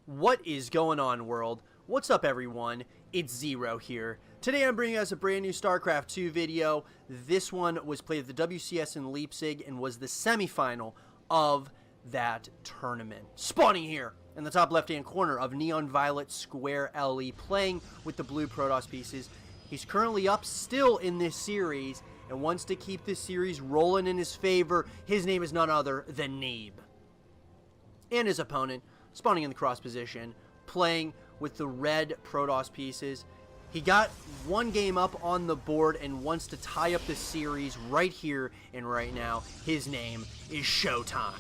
What is going on, world? What's up, everyone? It's Zero here. Today I'm bringing us a brand new Starcraft 2 video. This one was played at the WCS in Leipzig and was the semifinal of that tournament. Spawning here in the top left-hand corner of Neon Violet Square LE, playing with the blue Protoss pieces. He's currently up still in this series and wants to keep this series rolling in his favor. His name is none other than Neeb. And his opponent, spawning in the cross position, playing with the red Protoss pieces. He got one game up on the board and wants to tie up the series right here and right now. His name is ShoWTimE.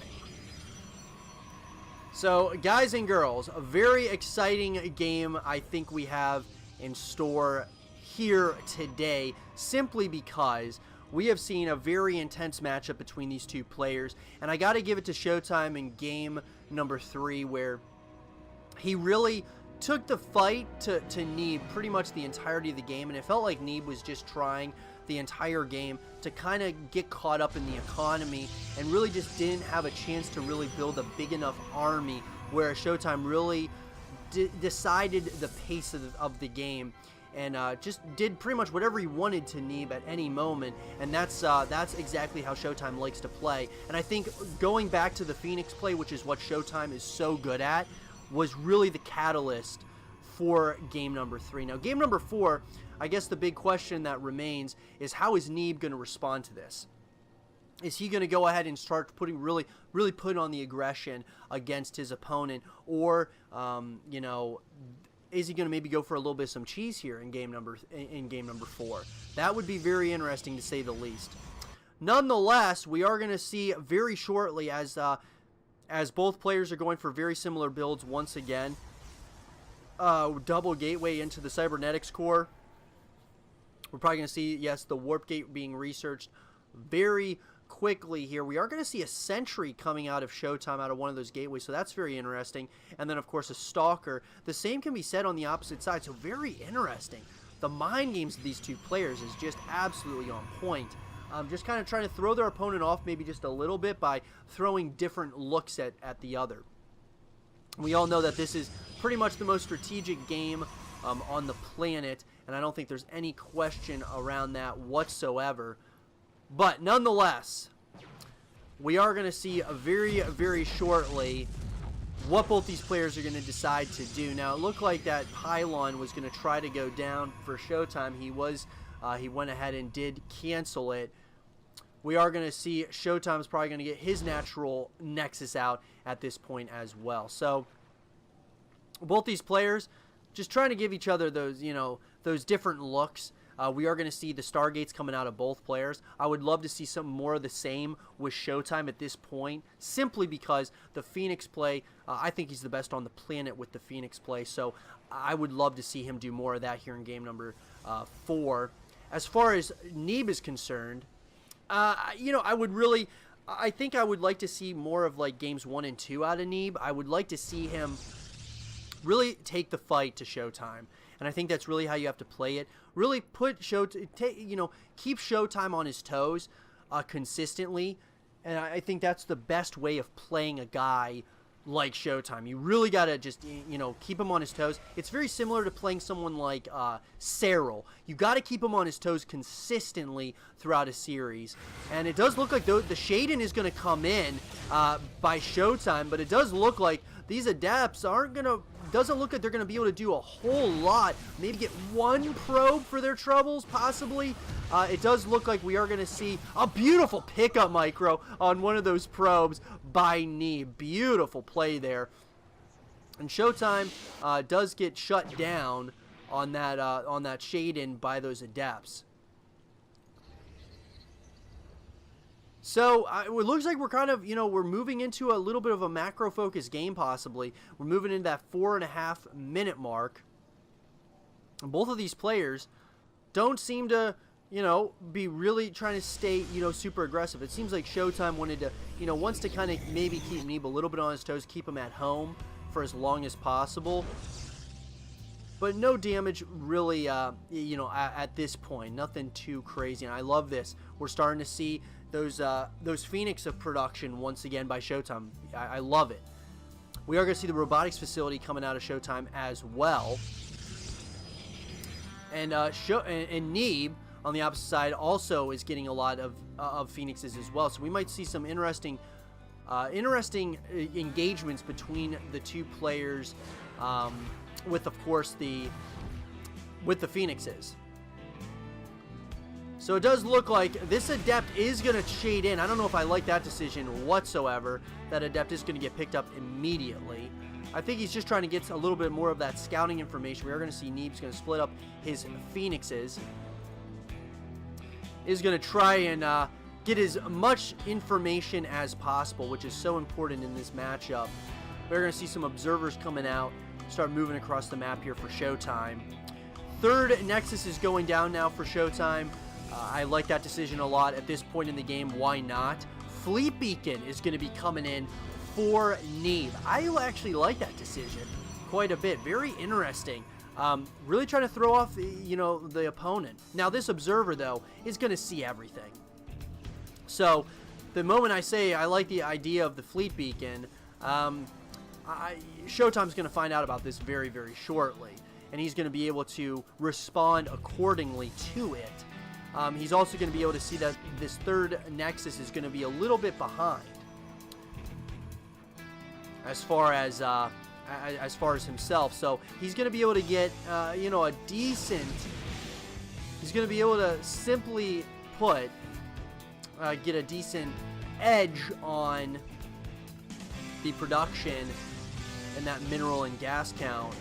So, guys and girls, a very exciting game I think we have in store here today, simply because we have seen a very intense matchup between these two players, and I got to give it to ShoWTimE in game number 3, where he really took the fight to Neeb pretty much the entirety of the game, and it felt like Neeb was just trying the entire game to kind of get caught up in the economy and really just didn't have a chance to really build a big enough army, where ShoWTimE really decided the pace of the game and just did pretty much whatever he wanted to Neeb at any moment, and that's exactly how ShoWTimE likes to play. And I think going back to the Phoenix play, which is what ShoWTimE is so good at, was really the catalyst for game number 3. Now, game number 4, I guess the big question that remains is, how is Neeb going to respond to this? Is he going to go ahead and start putting really put on the aggression against his opponent, or you know, is he going to maybe go for a little bit of some cheese here in game number 4? That would be very interesting, to say the least. Nonetheless, we are going to see very shortly, as both players are going for very similar builds once again. Double gateway into the cybernetics core. We're probably going to see, yes, the warp gate being researched very quickly here. We are going to see a sentry coming out of ShoWTimE, out of one of those gateways, so that's very interesting. And then, of course, a stalker. The same can be said on the opposite side, so very interesting. The mind games of these two players is just absolutely on point. Just kind of trying to throw their opponent off maybe just a little bit by throwing different looks at the other. We all know that this is pretty much the most strategic game on the planet, and I don't think there's any question around that whatsoever. But nonetheless, we are going to see very shortly what both these players are going to decide to do. Now, it looked like that pylon was going to try to go down for ShoWTimE. He went ahead and did cancel it. We are going to see ShoWTimE's probably going to get his natural Nexus out at this point as well. So both these players just trying to give each other those, you know, those different looks. We are going to see the Stargates coming out of both players. I would love to see some more of the same with ShoWTimE at this point, simply because the Phoenix play, I think he's the best on the planet with the Phoenix play, so I would love to see him do more of that here in game number 4. As far as Neeb is concerned, you know, I think I would like to see more of like games 1 and 2 out of Neeb. I would like to see him really take the fight to ShoWTimE, and I think that's really how you have to play it. Really put you know, keep ShoWTimE on his toes consistently, and I think that's the best way of playing a guy like ShoWTimE. You really got to just, you know, keep him on his toes. It's very similar to playing someone like Cyril. You got to keep him on his toes consistently throughout a series. And it does look like the Shaden is going to come in by ShoWTimE, but it does look like these adepts doesn't look like they're going to be able to do a whole lot. Maybe get one probe for their troubles, possibly. It does look like we are going to see a beautiful pickup micro on one of those probes by Neeb. Beautiful play there. And ShoWTimE does get shut down on that Shaden by those adepts. So it looks like we're kind of, you know, we're moving into a little bit of a macro focus game, possibly. We're moving into that 4.5 minute mark. And both of these players don't seem to, you know, be really trying to stay, you know, super aggressive. It seems like ShoWTimE wanted to, you know, wants to kind of maybe keep Neeb a little bit on his toes, keep him at home for as long as possible. But no damage really, you know, at this point. Nothing too crazy. And I love this. We're starting to see those Phoenix of production once again by ShoWTimE. I love it. We are going to see the robotics facility coming out of ShoWTimE as well. And Neeb on the opposite side also is getting a lot of Phoenixes as well. So we might see some interesting engagements between the two players, with, of course, the Phoenixes. So it does look like this Adept is going to shade in. I don't know if I like that decision whatsoever. That Adept is going to get picked up immediately. I think he's just trying to get a little bit more of that scouting information. We are going to see Neeb's going to split up his Phoenixes. Is going to try and get as much information as possible, which is so important in this matchup. We're going to see some observers coming out, start moving across the map here for ShoWTimE. Third Nexus is going down now for ShoWTimE. I like that decision a lot at this point in the game. Why not? Fleet Beacon is going to be coming in for Neeb. I actually like that decision quite a bit. Very interesting. Really trying to throw off, the opponent. Now, this observer, though, is going to see everything. So, the moment I say I like the idea of the Fleet Beacon, ShoWTimE's going to find out about this very, very shortly. And he's going to be able to respond accordingly to it. He's also going to be able to see that this third Nexus is going to be a little bit behind as far as himself. So he's going to be able to get a decent. He's going to be able to simply put get a decent edge on the production and that mineral and gas count.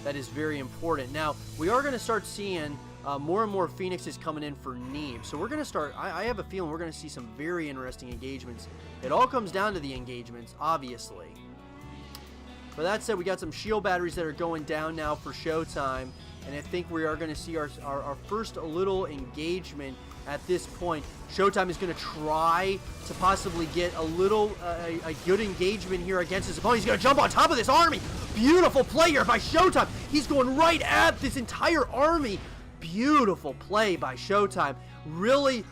That is very important. Now we are going to start seeing more and more Phoenixes coming in for Neeb. So we're going to start, I have a feeling we're going to see some very interesting engagements. It all comes down to the engagements, obviously. But that said, we got some shield batteries that are going down now for ShoWTimE. And I think we are going to see our first little engagement at this point. ShoWTimE is going to try to possibly get a good engagement here against his opponent. He's going to jump on top of this army. Beautiful play here by ShoWTimE. He's going right at this entire army. Beautiful play by ShoWTimE. Really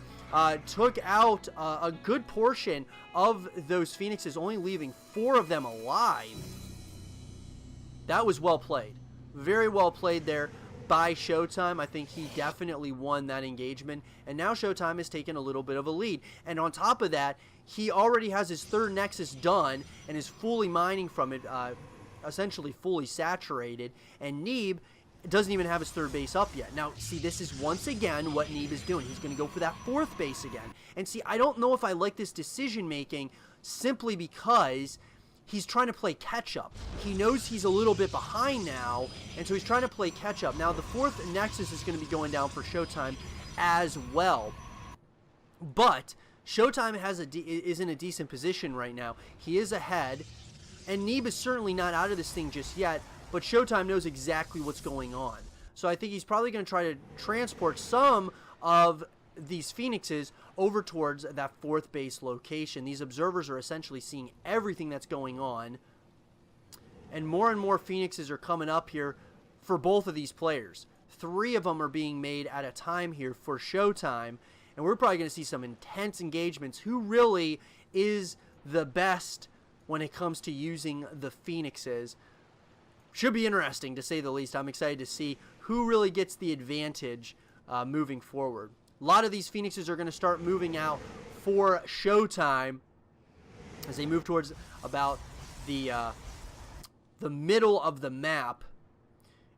took out a good portion of those Phoenixes, only leaving 4 of them alive. That was well played. Very well played there by ShoWTimE. I think he definitely won that engagement. And now ShoWTimE has taken a little bit of a lead. And on top of that, he already has his third Nexus done and is fully mining from it, essentially fully saturated. And Neeb doesn't even have his third base up yet. Now, see, this is once again what Neeb is doing. He's going to go for that 4th base again. And see, I don't know if I like this decision-making simply because he's trying to play catch-up. He knows he's a little bit behind now, and so he's trying to play catch-up. Now, the 4th Nexus is going to be going down for ShoWTimE as well. But ShoWTimE is in a decent position right now. He is ahead, and Neeb is certainly not out of this thing just yet, but ShoWTimE knows exactly what's going on. So I think he's probably going to try to transport some of these Phoenixes over towards that 4th base location. These observers are essentially seeing everything that's going on. And more Phoenixes are coming up here for both of these players. 3 of them are being made at a time here for ShoWTimE. And we're probably going to see some intense engagements. Who really is the best when it comes to using the Phoenixes? Should be interesting, to say the least. I'm excited to see who really gets the advantage moving forward. A lot of these Phoenixes are going to start moving out for ShoWTimE as they move towards about the middle of the map.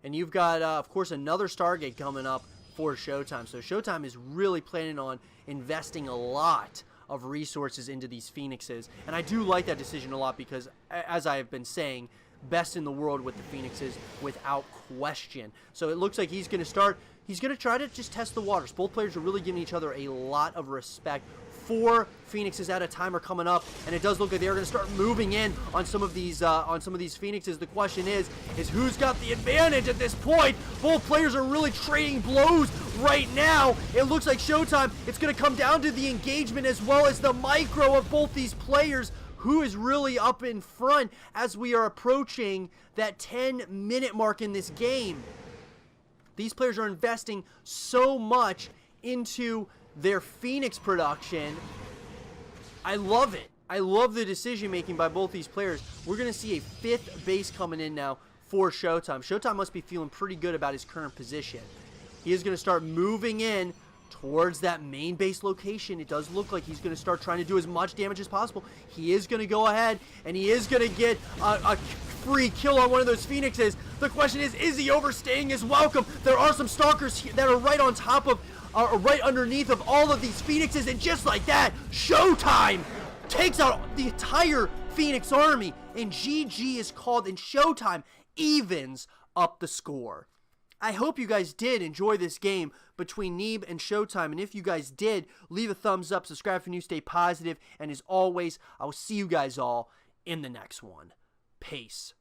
And you've got, of course, another Stargate coming up for ShoWTimE. So ShoWTimE is really planning on investing a lot of resources into these Phoenixes. And I do like that decision a lot because, as I have been saying, best in the world with the Phoenixes without question. So it looks like he's going to start. He's going to try to just test the waters. Both players are really giving each other a lot of respect. 4 Phoenixes at a time are coming up, and it does look like they're going to start moving in on some of these Phoenixes. The question is who's got the advantage at this point? Both players are really trading blows right now. It looks like ShoWTimE. It's going to come down to the engagement as well as the micro of both these players. Who is really up in front as we are approaching that 10-minute mark in this game? These players are investing so much into their Phoenix production. I love it. I love the decision making by both these players. We're going to see a 5th base coming in now for ShoWTimE. ShoWTimE must be feeling pretty good about his current position. He is going to start moving in towards that main base location. It does look like he's going to start trying to do as much damage as possible. He is going to go ahead, and he is going to get a free kill on one of those Phoenixes. The question is he overstaying his welcome? There are some Stalkers that are right on top of, right underneath of all of these Phoenixes, and just like that, ShoWTimE takes out the entire Phoenix army, and GG is called, and ShoWTimE evens up the score. I hope you guys did enjoy this game between Neeb and ShoWTimE, and if you guys did, leave a thumbs up, subscribe if you're new, stay positive, and as always, I will see you guys all in the next one. Peace.